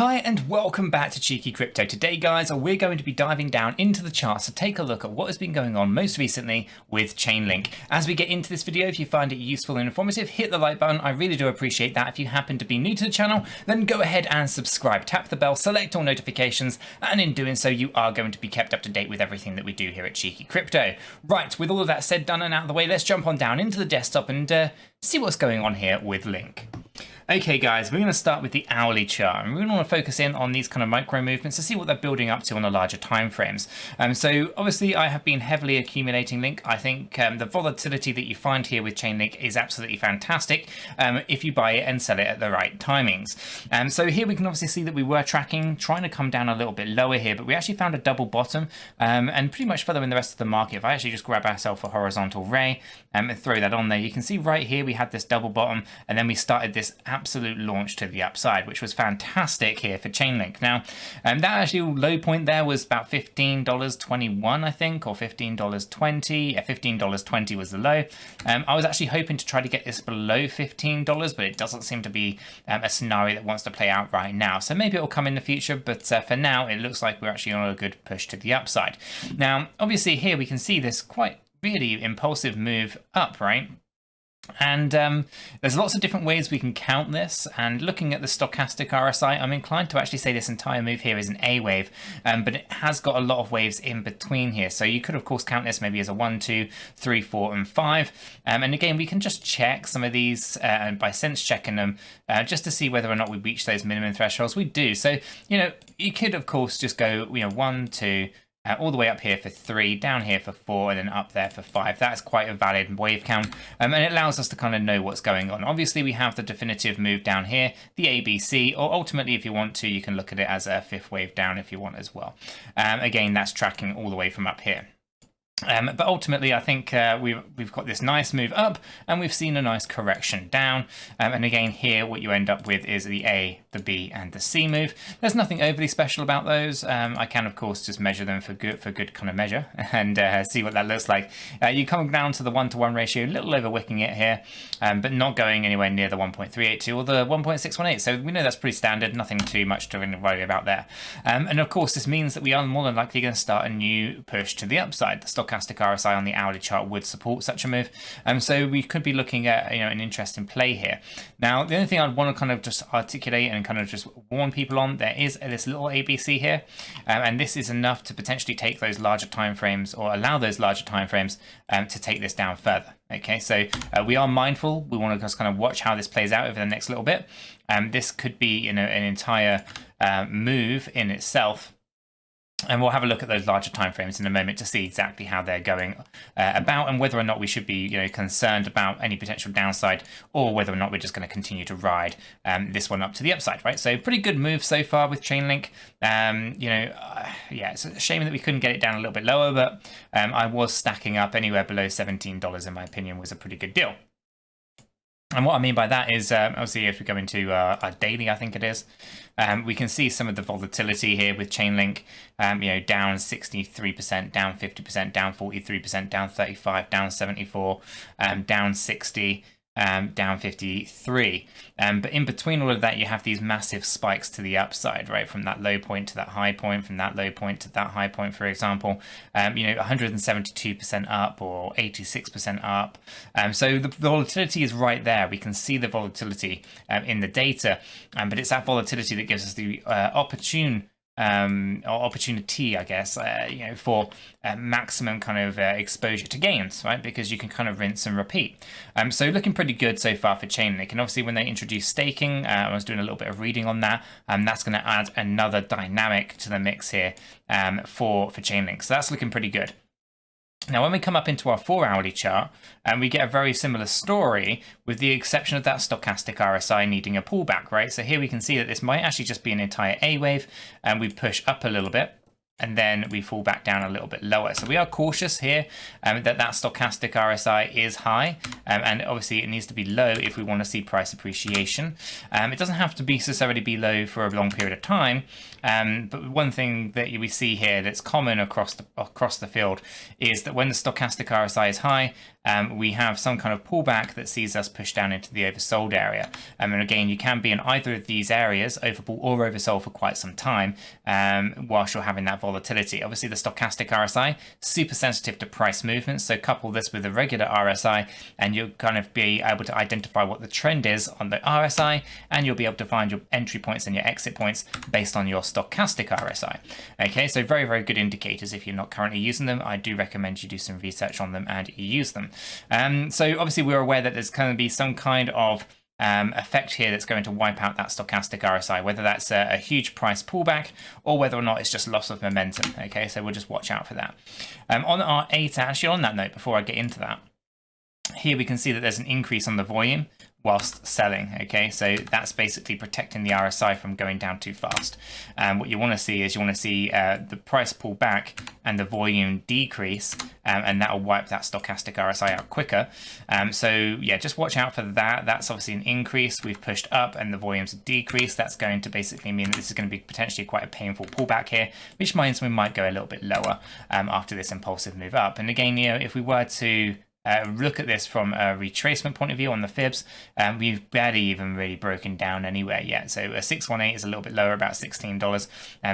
Hi and welcome back to 𝗕𝗘𝗪𝗧𝗏. Today guys, we're going to be diving down into the charts to take a look at what has been going on most recently with Chainlink. As we get into this video, if you find it useful and informative, hit the like button. I really do appreciate that. If you happen to be new to the channel, then go ahead and subscribe. Tap the bell, select all notifications, and in doing so, you are going to be kept up to date with everything that we do here at 𝗕𝗘𝗪𝗧𝗏. Right, with all of that said, done, and out of the way, let's jump on down into the desktop and see what's going on here with Link. Okay guys, we're going to start with the hourly chart, and we want to focus in on these kind of micro movements to see what they're building up to on the larger time frames. So obviously I have been heavily accumulating Link. I think the volatility that you find here with Chainlink is absolutely fantastic if you buy it and sell it at the right timings. So here we can obviously see that we were trying to come down a little bit lower here, but we actually found a double bottom and pretty much following the rest of the market. If I actually just grab ourselves a horizontal ray and throw that on there, you can see right here we had this double bottom, and then we started this absolute launch to the upside, which was fantastic here for Chainlink. Now, that actually low point there was about $15.21, I think, or $15.20. Yeah, $15.20 was the low. I was actually hoping to try to get this below $15, but it doesn't seem to be a scenario that wants to play out right now. So maybe it will come in the future, but for now, it looks like we're actually on a good push to the upside. Now, obviously here we can see this quite really impulsive move up, right? And there's lots of different ways we can count this, and looking at the stochastic RSI, I'm inclined to actually say this entire move here is an A wave, but it has got a lot of waves in between here. So you could of course count this maybe as a 1, 2, 3, 4, and 5. And again, we can just check some of these by sense checking them just to see whether or not we reach those minimum thresholds. We do. So, you know, you could of course just go, 1, 2, all the way up here for 3, down here for 4, and then up there for 5. That's quite a valid wave count, and it allows us to kind of know what's going on. Obviously, we have the definitive move down here, the ABC, or ultimately, if you want to, you can look at it as a 5th wave down if you want as well. Again, that's tracking all the way from up here. But ultimately, I think we've got this nice move up, and we've seen a nice correction down. And again, here, what you end up with is the A, the B, and the C move. There's nothing overly special about those. I can, of course, just measure them for good kind of measure and see what that looks like. You come down to the 1-to-1 ratio, a little over wicking it here, but not going anywhere near the 1.382 or the 1.618. So we know that's pretty standard, nothing too much to really worry about there. And of course, this means that we are more than likely going to start a new push to the upside. The stochastic RSI on the hourly chart would support such a move, so we could be looking at an interesting play here. Now, the only thing I'd want to kind of just articulate and kind of just warn people on, there is this little ABC here, and this is enough to potentially take those larger time frames, or allow those larger time frames to take this down further. Okay, so we are mindful. We want to just kind of watch how this plays out over the next little bit. This could be an entire move in itself. And we'll have a look at those larger timeframes in a moment to see exactly how they're going about, and whether or not we should be concerned about any potential downside, or whether or not we're just going to continue to ride this one up to the upside, right? So pretty good move so far with Chainlink. Yeah, it's a shame that we couldn't get it down a little bit lower, but I was stacking up anywhere below $17, in my opinion, was a pretty good deal. And what I mean by that is, obviously, if we go into our daily, I think it is, we can see some of the volatility here with Chainlink, down 63%, down 50%, down 43%, down 35%, down 74%, down 60%, down 53%. But in between all of that, you have these massive spikes to the upside, right? From that low point to that high point, from that low point to that high point, for example, 172% up or 86% up. So the volatility is right there. We can see the volatility in the data, but it's that volatility that gives us the opportunity, I guess, for maximum kind of exposure to gains, right? Because you can kind of rinse and repeat. So looking pretty good so far for Chainlink. And obviously when they introduce staking, I was doing a little bit of reading on that, that's going to add another dynamic to the mix here for Chainlink. So that's looking pretty good. Now, when we come up into our 4-hourly chart, we get a very similar story, with the exception of that stochastic RSI needing a pullback, right? So here we can see that this might actually just be an entire A wave, and we push up a little bit, and then we fall back down a little bit lower. So we are cautious here that stochastic RSI is high, and obviously it needs to be low if we want to see price appreciation. It doesn't have to necessarily be low for a long period of time, but one thing that we see here that's common across the field is that when the stochastic RSI is high, we have some kind of pullback that sees us push down into the oversold area. And again, you can be in either of these areas, overbought or oversold, for quite some time whilst you're having that volatility. Obviously, the stochastic RSI, super sensitive to price movements. So couple this with a regular RSI and you'll kind of be able to identify what the trend is on the RSI, and you'll be able to find your entry points and your exit points based on your stochastic RSI. Okay, so very, very good indicators. If you're not currently using them, I do recommend you do some research on them and you use them. So obviously we're aware that there's going to be some kind of effect here that's going to wipe out that stochastic RSI, whether that's a huge price pullback or whether or not it's just loss of momentum. Okay, so we'll just watch out for that. On our 𝗕𝗘, actually on that note, before I get into that, here we can see that there's an increase on the volume whilst selling. Okay, so that's basically protecting the RSI from going down too fast. What you want to see is the price pull back and the volume decrease, and that will wipe that stochastic RSI out quicker. So yeah, just watch out for that. That's obviously an increase. We've pushed up and the volumes have decreased. That's going to basically mean that this is going to be potentially quite a painful pullback here, which means we might go a little bit lower after this impulsive move up. And again, if we were to look at this from a retracement point of view on the fibs, we've barely even really broken down anywhere yet. So a 618 is a little bit lower, about $16.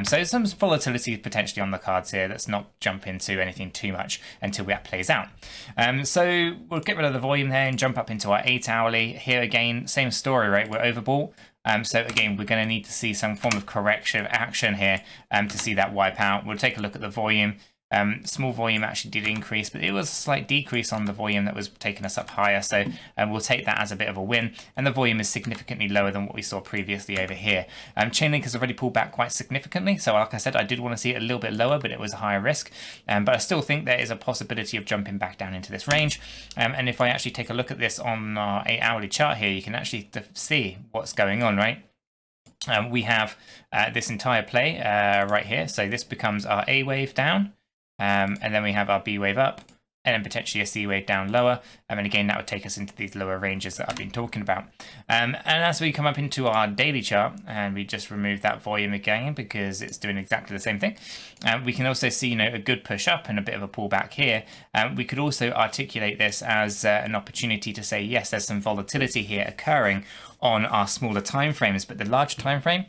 So some volatility potentially on the cards here. Let's not jump into anything too much until that plays out. So we'll get rid of the volume there and jump up into our 8 hourly. Here again, same story, right? We're overbought. So again, we're going to need to see some form of corrective action here to see that wipe out. We'll take a look at the volume. Small volume actually did increase, but it was a slight decrease on the volume that was taking us up higher. So we'll take that as a bit of a win. And the volume is significantly lower than what we saw previously over here. Chainlink has already pulled back quite significantly. So like I said, I did want to see it a little bit lower, but it was a higher risk. But I still think there is a possibility of jumping back down into this range. And if I actually take a look at this on our 8 hourly chart here, you can actually see what's going on, right? We have this entire play right here. So this becomes our A wave down. And then we have our B wave up, and then potentially a C wave down lower. And again, that would take us into these lower ranges that I've been talking about. And as we come up into our daily chart, and we just remove that volume again because it's doing exactly the same thing, we can also see a good push up and a bit of a pullback here. We could also articulate this as an opportunity to say, yes, there's some volatility here occurring on our smaller time frames, but the larger time frame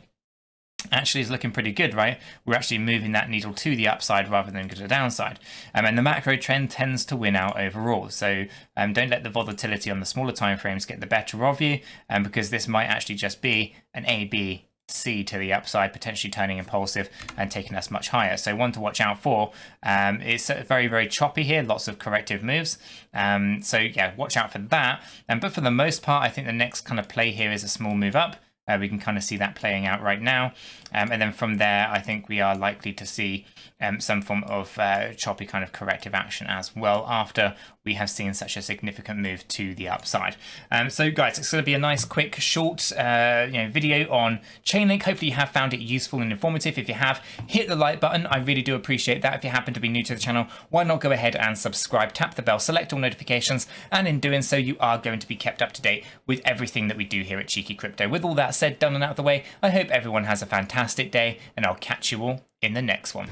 actually is looking pretty good, right? We're actually moving that needle to the upside rather than to the downside. And the macro trend tends to win out overall. So don't let the volatility on the smaller time frames get the better of you, because this might actually just be an A, B, C to the upside, potentially turning impulsive and taking us much higher. So one to watch out for. It's very, very choppy here, lots of corrective moves. So yeah, watch out for that. But for the most part, I think the next kind of play here is a small move up. We can kind of see that playing out right now. And then from there, I think we are likely to see some form of choppy kind of corrective action as well after we have seen such a significant move to the upside. So guys, it's going to be a nice, quick, short video on Chainlink. Hopefully you have found it useful and informative. If you have, hit the like button. I really do appreciate that. If you happen to be new to the channel, why not go ahead and subscribe, tap the bell, select all notifications, and in doing so, you are going to be kept up to date with everything that we do here at Cheeky Crypto. With all that said, done and out of the way, I hope everyone has a fantastic day, and I'll catch you all in the next one.